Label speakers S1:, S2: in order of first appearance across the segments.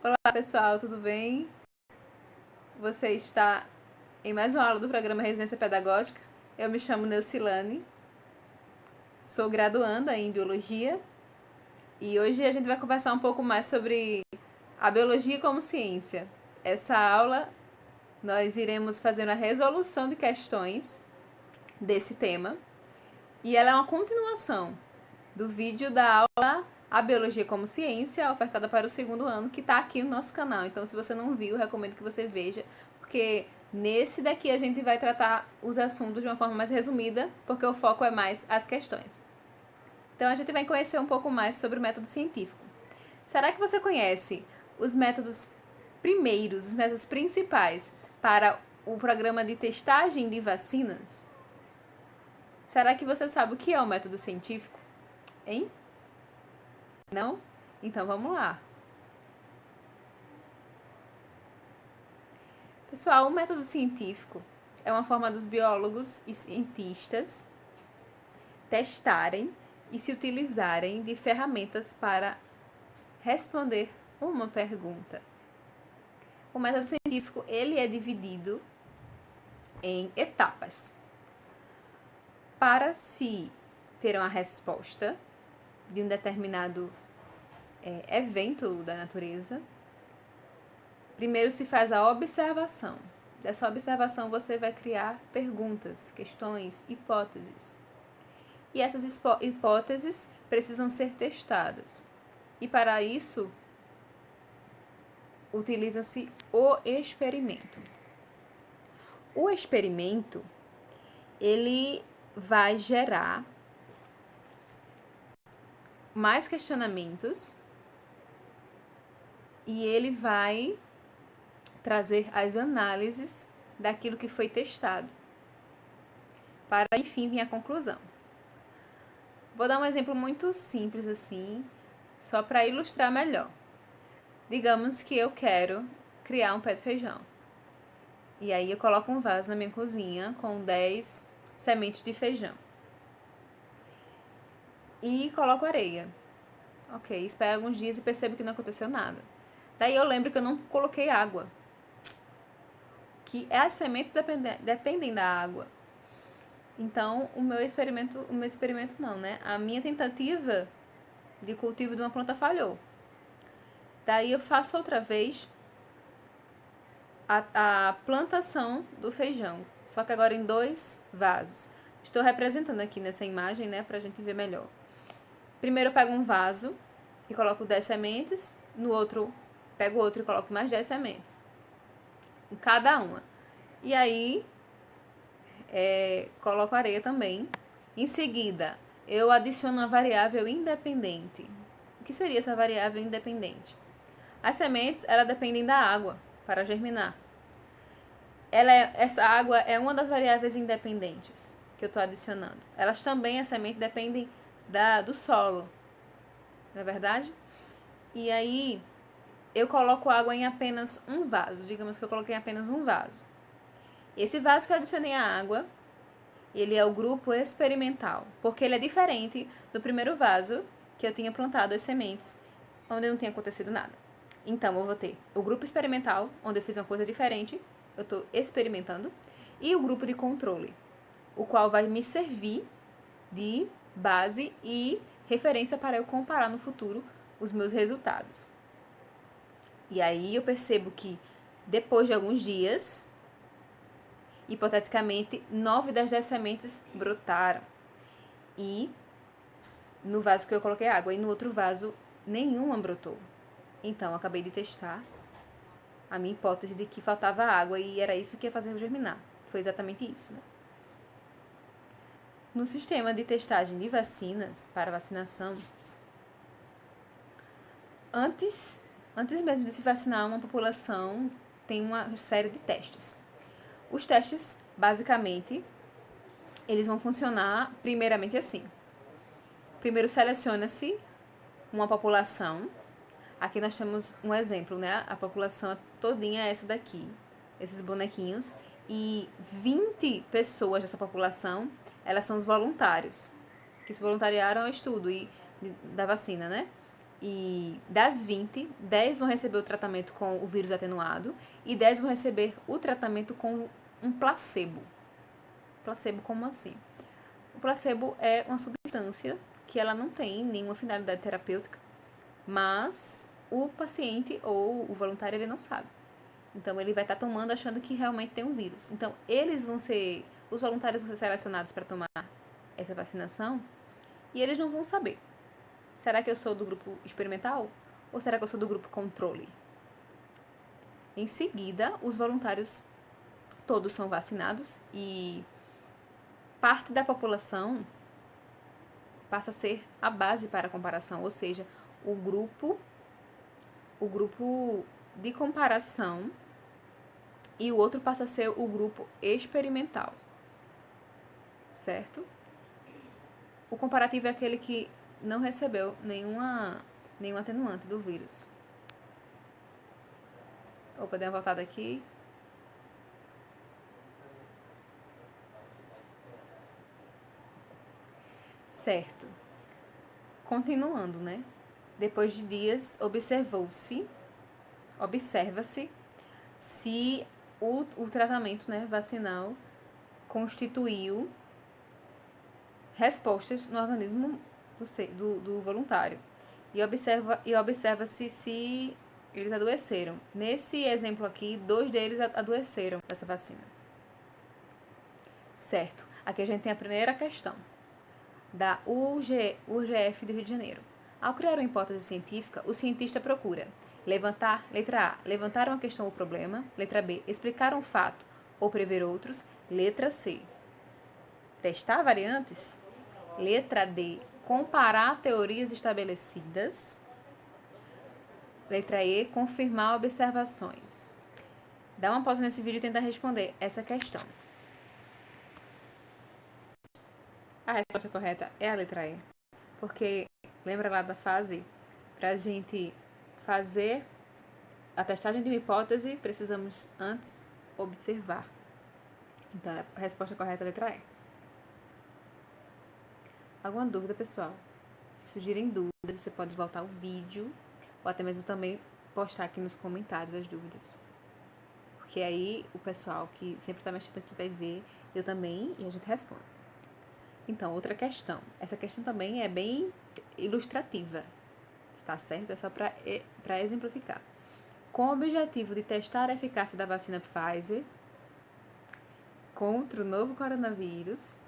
S1: Olá pessoal, tudo bem? Você está em mais uma aula do programa Residência Pedagógica. Eu me chamo Neucilane, sou graduanda em Biologia e hoje a gente vai conversar um pouco mais sobre a biologia como ciência. Essa aula nós iremos fazer uma resolução de questões desse tema e ela é uma continuação do vídeo da aula A Biologia como Ciência, ofertada para o segundo ano, que está aqui no nosso canal. Então, se você não viu, recomendo que você veja, porque nesse daqui a gente vai tratar os assuntos de uma forma mais resumida, porque o foco é mais as questões. Então, a gente vai conhecer um pouco mais sobre o método científico. Será que você conhece os métodos primeiros, os métodos principais para o programa de testagem de vacinas? Será que você sabe o que é o método científico? Hein? Não? Então vamos lá. Pessoal, o método científico é uma forma dos biólogos e cientistas testarem e se utilizarem de ferramentas para responder uma pergunta. O método científico, ele é dividido em etapas. Para se ter uma resposta de um determinado evento da natureza, primeiro se faz a observação. Dessa observação você vai criar perguntas, questões, hipóteses. E essas hipóteses precisam ser testadas. E para isso utiliza-se o experimento. O experimento, ele vai gerar mais questionamentos e ele vai trazer as análises daquilo que foi testado, para enfim vir à conclusão. Vou dar um exemplo muito simples assim, só para ilustrar melhor. Digamos que eu quero criar um pé de feijão. E aí eu coloco um vaso na minha cozinha com 10 sementes de feijão. E coloco areia. Ok, espero alguns dias e percebo que não aconteceu nada. Daí eu lembro que eu não coloquei água. Que as sementes dependem da água. Então, o meu experimento não, né? A minha tentativa de cultivo de uma planta falhou. Daí eu faço outra vez a plantação do feijão, só que agora em 2 vasos. Estou representando aqui nessa imagem, né, pra gente ver melhor. Primeiro eu pego um vaso e coloco 10 sementes, no outro pego outro e coloco mais 10 sementes, em cada uma. E aí coloco areia também. Em seguida, eu adiciono uma variável independente. O que seria essa variável independente? As sementes, elas dependem da água para germinar. Essa água é uma das variáveis independentes que eu estou adicionando. Elas também, a semente, dependem do solo, não é verdade? E aí, eu coloco água em apenas um vaso. Digamos que eu coloquei em apenas um vaso. Esse vaso que eu adicionei a água, ele é o grupo experimental, porque ele é diferente do primeiro vaso que eu tinha plantado as sementes, onde não tinha acontecido nada. Então, eu vou ter o grupo experimental, onde eu fiz uma coisa diferente, eu estou experimentando, e o grupo de controle, o qual vai me servir de base e referência para eu comparar no futuro os meus resultados. E aí eu percebo que depois de alguns dias, hipoteticamente, 9 das 10 sementes brotaram. E no vaso que eu coloquei água, e no outro vaso nenhuma brotou. Então, eu acabei de testar a minha hipótese de que faltava água e era isso que ia fazer eu germinar. Foi exatamente isso, né? No sistema de testagem de vacinas para vacinação, antes mesmo de se vacinar uma população, tem uma série de testes. Os testes, basicamente, eles vão funcionar primeiramente assim. Primeiro seleciona-se uma população. Aqui nós temos um exemplo, né? A população todinha é essa daqui, esses bonequinhos. E 20 pessoas dessa população, elas são os voluntários, que se voluntariaram ao estudo da vacina, né? E das 20, 10 vão receber o tratamento com o vírus atenuado e 10 vão receber o tratamento com um placebo. Placebo como assim? O placebo é uma substância que ela não tem nenhuma finalidade terapêutica, mas o paciente ou o voluntário ele não sabe. Então ele vai estar tomando achando que realmente tem um vírus. Então os voluntários vão ser selecionados para tomar essa vacinação e eles não vão saber. Será que eu sou do grupo experimental ou será que eu sou do grupo controle? Em seguida, os voluntários todos são vacinados e parte da população passa a ser a base para a comparação, ou seja, o grupo de comparação e o outro passa a ser o grupo experimental, certo? O comparativo é aquele que não recebeu nenhum atenuante do vírus. Opa, dei uma voltada aqui. Certo. Continuando, né? Depois de dias, observa-se se o tratamento, né, vacinal constituiu respostas no organismo do voluntário. E observa-se se eles adoeceram. Nesse exemplo aqui, 2 deles adoeceram dessa vacina. Certo. Aqui a gente tem a primeira questão da UGF do Rio de Janeiro. Ao criar uma hipótese científica, o cientista procura letra A, levantar uma questão ou problema, letra B, explicar um fato ou prever outros, letra C, testar variantes, letra D, comparar teorias estabelecidas, letra E, confirmar observações. Dá uma pausa nesse vídeo e tenta responder essa questão. A resposta correta é a letra E. Porque lembra lá da fase? Para a gente fazer a testagem de uma hipótese, precisamos antes observar. Então, a resposta correta é a letra E. Alguma dúvida, pessoal? Se surgirem dúvidas, você pode voltar ao vídeo ou até mesmo também postar aqui nos comentários as dúvidas. Porque aí o pessoal que sempre está mexendo aqui vai ver, eu também, e a gente responde. Então, outra questão. Essa questão também é bem ilustrativa, está certo? É só para exemplificar. Com o objetivo de testar a eficácia da vacina Pfizer contra o novo coronavírus,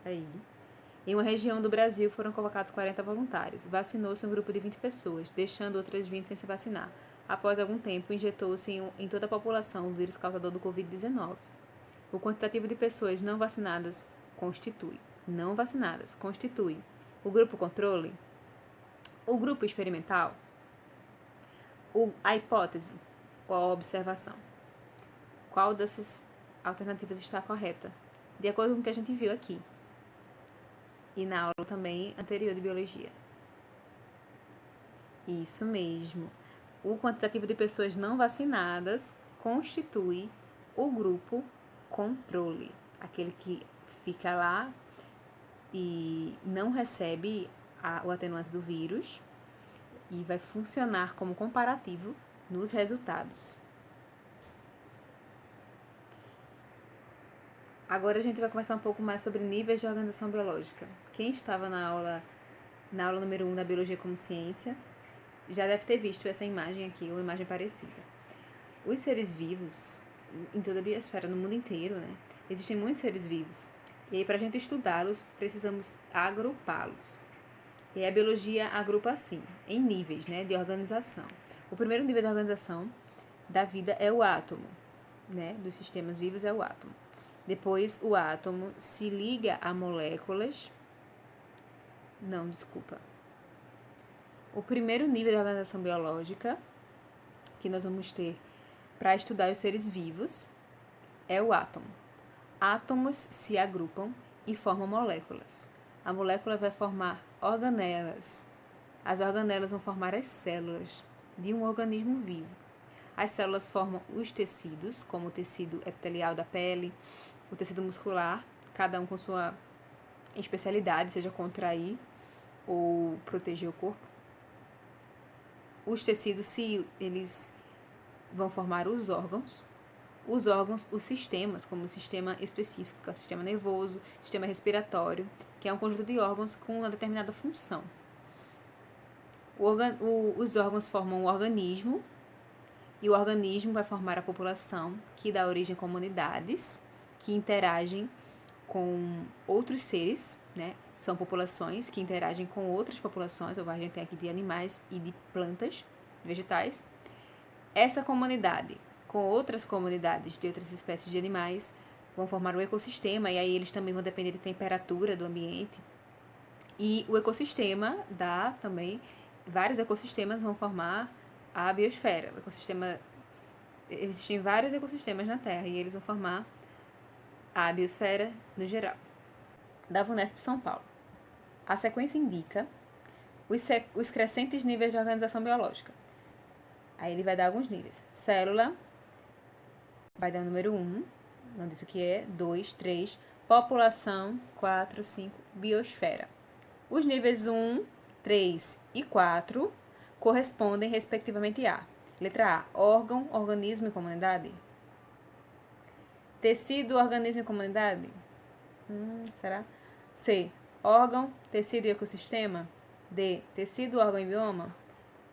S1: em uma região do Brasil foram convocados 40 voluntários. Vacinou-se um grupo de 20 pessoas, deixando outras 20 sem se vacinar. Após algum tempo, injetou-se em toda a população o vírus causador do Covid-19. O quantitativo de pessoas não vacinadas constitui o grupo controle, o grupo experimental, a hipótese ou a observação. Qual dessas alternativas está correta? De acordo com o que a gente viu aqui. E na aula também anterior de biologia. Isso mesmo. O quantitativo de pessoas não vacinadas constitui o grupo controle. Aquele que fica lá e não recebe o atenuante do vírus e vai funcionar como comparativo nos resultados. Agora a gente vai conversar um pouco mais sobre níveis de organização biológica. Quem estava na aula número 1 da Biologia como Ciência, já deve ter visto essa imagem aqui, ou imagem parecida. Os seres vivos, em toda a biosfera, no mundo inteiro, né? Existem muitos seres vivos. E aí, para a gente estudá-los, precisamos agrupá-los. E aí, a biologia agrupa assim, em níveis, né, de organização. O primeiro nível de organização da vida é o átomo, né? Dos sistemas vivos é o átomo. Depois, o átomo se liga a moléculas. Não, desculpa. O primeiro nível de organização biológica que nós vamos ter para estudar os seres vivos é o átomo. Átomos se agrupam e formam moléculas. A molécula vai formar organelas. As organelas vão formar as células de um organismo vivo. As células formam os tecidos, como o tecido epitelial da pele, o tecido muscular, cada um com sua especialidade, seja contrair ou proteger o corpo. os tecidos, se eles vão formar os órgãos, os sistemas, como o sistema específico, que é o sistema nervoso, sistema respiratório, que é um conjunto de órgãos com uma determinada função. Os órgãos formam o organismo, e o organismo vai formar a população, que dá origem a comunidades, que interagem com outros seres, né? São populações que interagem com outras populações, ou a gente tem aqui de animais e de plantas, vegetais. Essa comunidade, com outras comunidades de outras espécies de animais, vão formar um ecossistema, e aí eles também vão depender da temperatura do ambiente. E o ecossistema dá também, vários ecossistemas vão formar a biosfera. O ecossistema, existem vários ecossistemas na Terra, e eles vão formar a biosfera no geral. Da VUNESP São Paulo. A sequência indica os crescentes níveis de organização biológica. Aí ele vai dar alguns níveis. Célula, vai dar o número 1, não diz o que é, 2, 3, população, 4, 5, biosfera. Os níveis 1, 3 e 4 correspondem respectivamente a: letra A, órgão, organismo e comunidade. Tecido, organismo e comunidade. Será? C, órgão, tecido e ecossistema. D, tecido, órgão e bioma.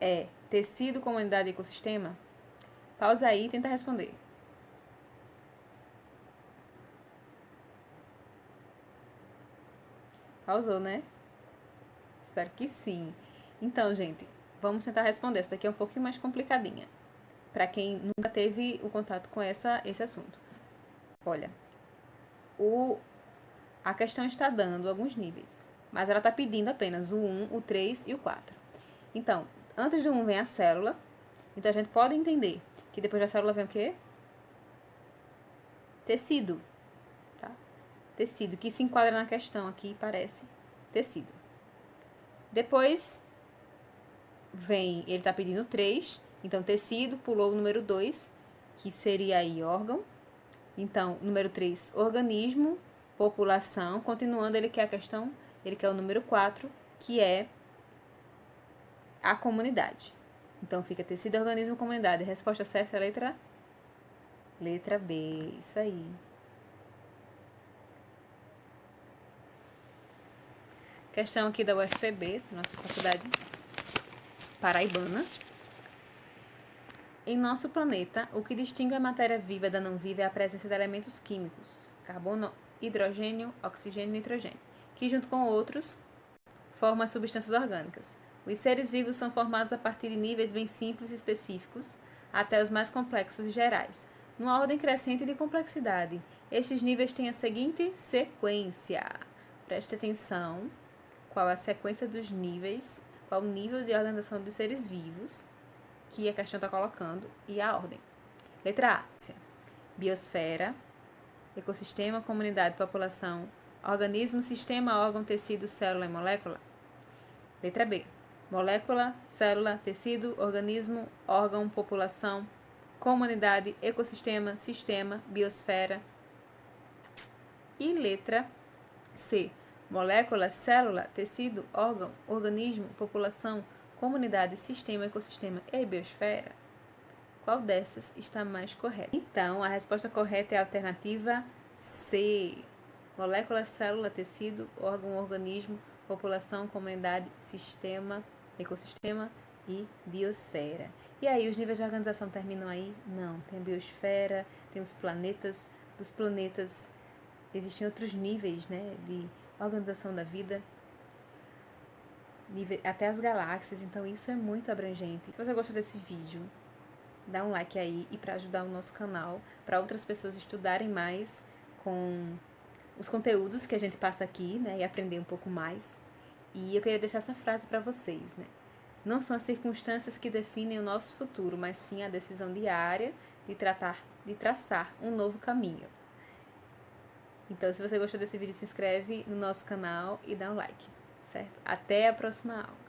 S1: E, tecido, comunidade e ecossistema. Pausa aí e tenta responder. Pausou, né? Espero que sim. Então, gente, vamos tentar responder. Essa daqui é um pouquinho mais complicadinha, para quem nunca teve o contato com esse assunto. Olha, a questão está dando alguns níveis, mas ela está pedindo apenas o 1, o 3 e o 4. Então, antes do 1 vem a célula. Então, a gente pode entender que depois da célula vem o quê? Tecido. Tá? Tecido, que se enquadra na questão aqui, parece tecido. Depois vem, ele está pedindo 3, então tecido, pulou o número 2, que seria aí órgão. Então, número 3, organismo, população. Continuando, ele quer a questão, ele quer o número 4, que é a comunidade. Então, fica tecido, organismo, comunidade. A resposta certa é a letra B, isso aí. Questão aqui da UFPB, nossa faculdade paraibana. Em nosso planeta, o que distingue a matéria viva da não viva é a presença de elementos químicos, carbono, hidrogênio, oxigênio e nitrogênio, que junto com outros formam as substâncias orgânicas. Os seres vivos são formados a partir de níveis bem simples e específicos, até os mais complexos e gerais, numa ordem crescente de complexidade. Estes níveis têm a seguinte sequência. Preste atenção. Qual a sequência dos níveis, qual o nível de organização dos seres vivos que a questão está colocando e a ordem. Letra A, biosfera, ecossistema, comunidade, população, organismo, sistema, órgão, tecido, célula e molécula. Letra B, molécula, célula, tecido, organismo, órgão, população, comunidade, ecossistema, sistema, biosfera. E letra C, molécula, célula, tecido, órgão, organismo, população, comunidade, sistema, ecossistema e biosfera. Qual dessas está mais correta? Então, a resposta correta é a alternativa C. Molécula, célula, tecido, órgão, organismo, população, comunidade, sistema, ecossistema e biosfera. E aí, os níveis de organização terminam aí? Não. Tem a biosfera, tem os planetas. Dos planetas existem outros níveis, né, de organização da vida, até as galáxias, então isso é muito abrangente. Se você gostou desse vídeo, dá um like aí, e para ajudar o nosso canal, para outras pessoas estudarem mais com os conteúdos que a gente passa aqui, né, e aprender um pouco mais. E eu queria deixar essa frase para vocês, né? Não são as circunstâncias que definem o nosso futuro, mas sim a decisão diária de traçar um novo caminho. Então, se você gostou desse vídeo, se inscreve no nosso canal e dá um like, certo? Até a próxima aula!